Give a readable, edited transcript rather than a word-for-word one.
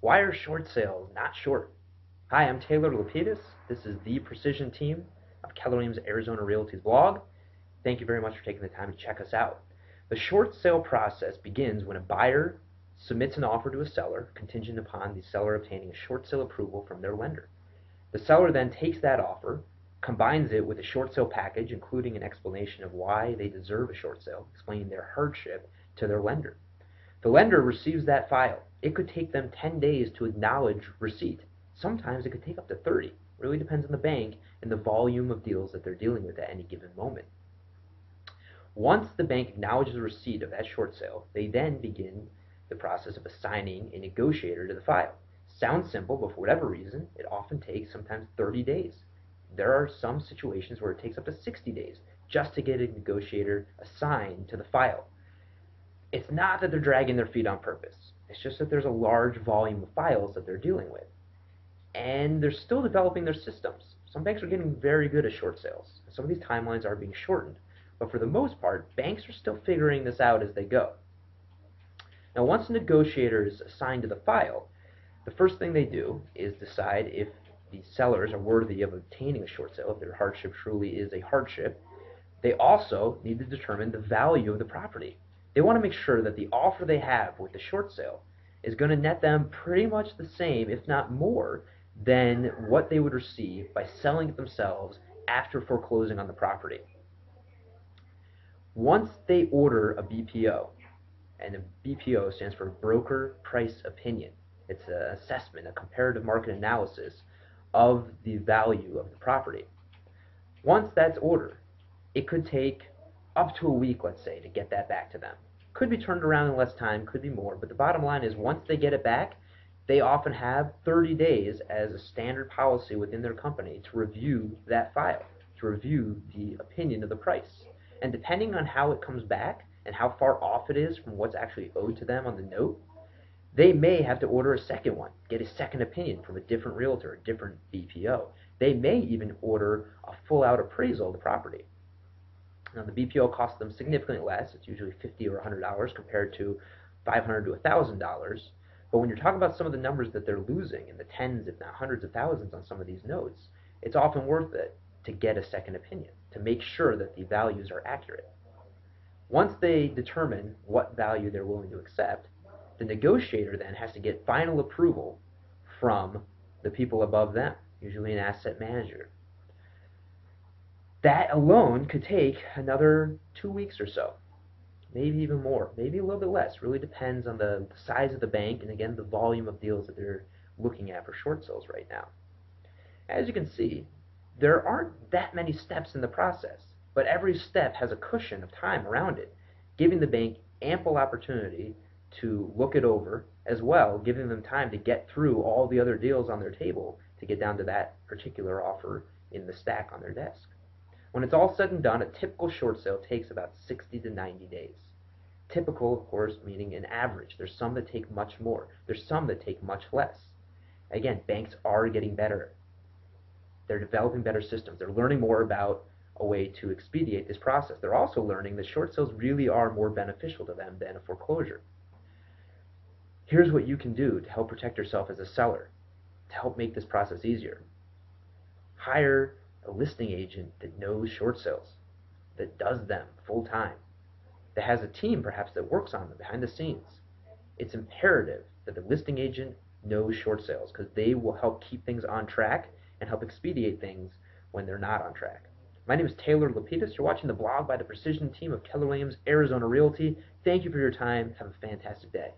Why are short sales not short? Hi, I'm Taylor Lapidus. This is the Precision team of Keller Williams Arizona Realty's blog. Thank you very much for taking the time to check us out. The short sale process begins when a buyer submits an offer to a seller contingent upon the seller obtaining a short sale approval from their lender. The seller then takes that offer, combines it with a short sale package, including an explanation of why they deserve a short sale, explaining their hardship to their lender. The lender receives that file. It could take them 10 days to acknowledge receipt. Sometimes it could take up to 30. It really depends on the bank and the volume of deals that they're dealing with at any given moment. Once the bank acknowledges the receipt of that short sale, they then begin the process of assigning a negotiator to the file. Sounds simple, but for whatever reason, it often takes sometimes 30 days. There are some situations where it takes up to 60 days just to get a negotiator assigned to the file. It's not that they're dragging their feet on purpose. It's just that there's a large volume of files that they're dealing with. And they're still developing their systems. Some banks are getting very good at short sales. Some of these timelines are being shortened. But for the most part, banks are still figuring this out as they go. Now, once a negotiator is assigned to the file, the first thing they do is decide if the sellers are worthy of obtaining a short sale, if their hardship truly is a hardship. They also need to determine the value of the property. They want to make sure that the offer they have with the short sale is going to net them pretty much the same, if not more, than what they would receive by selling it themselves after foreclosing on the property. Once they order a BPO, and a BPO stands for Broker Price Opinion, it's an assessment, a comparative market analysis of the value of the property. Once that's ordered, it could take up to a week, let's say, to get that back to them. Could be turned around in less time, could be more, but the bottom line is once they get it back, they often have 30 days as a standard policy within their company to review that file, to review the opinion of the price. And depending on how it comes back and how far off it is from what's actually owed to them on the note, they may have to order a second one, get a second opinion from a different realtor, a different BPO. They may even order a full-out appraisal of the property. Now, the BPO costs them significantly less. It's usually $50 or $100 compared to $500 to $1,000. But when you're talking about some of the numbers that they're losing in the tens, if not hundreds of thousands on some of these notes, it's often worth it to get a second opinion, to make sure that the values are accurate. Once they determine what value they're willing to accept, the negotiator then has to get final approval from the people above them, usually an asset manager. That alone could take another 2 weeks or so, maybe even more, maybe a little bit less. Really depends on the size of the bank and, again, the volume of deals that they're looking at for short sales right now. As you can see, there aren't that many steps in the process, but every step has a cushion of time around it, giving the bank ample opportunity to look it over, as well giving them time to get through all the other deals on their table to get down to that particular offer in the stack on their desk. When it's all said and done, a typical short sale takes about 60 to 90 days. Typical, of course, meaning an average. There's some that take much more. There's some that take much less. Again, banks are getting better. They're developing better systems. They're learning more about a way to expedite this process. They're also learning that short sales really are more beneficial to them than a foreclosure. Here's what you can do to help protect yourself as a seller, to help make this process easier. Hire a listing agent that knows short sales, that does them full time, that has a team perhaps that works on them behind the scenes. It's imperative that the listing agent knows short sales because they will help keep things on track and help expedite things when they're not on track. My name is Taylor Lapidus. You're watching the blog by the Precision team of Keller Williams Arizona Realty. Thank you for your time. Have a fantastic day.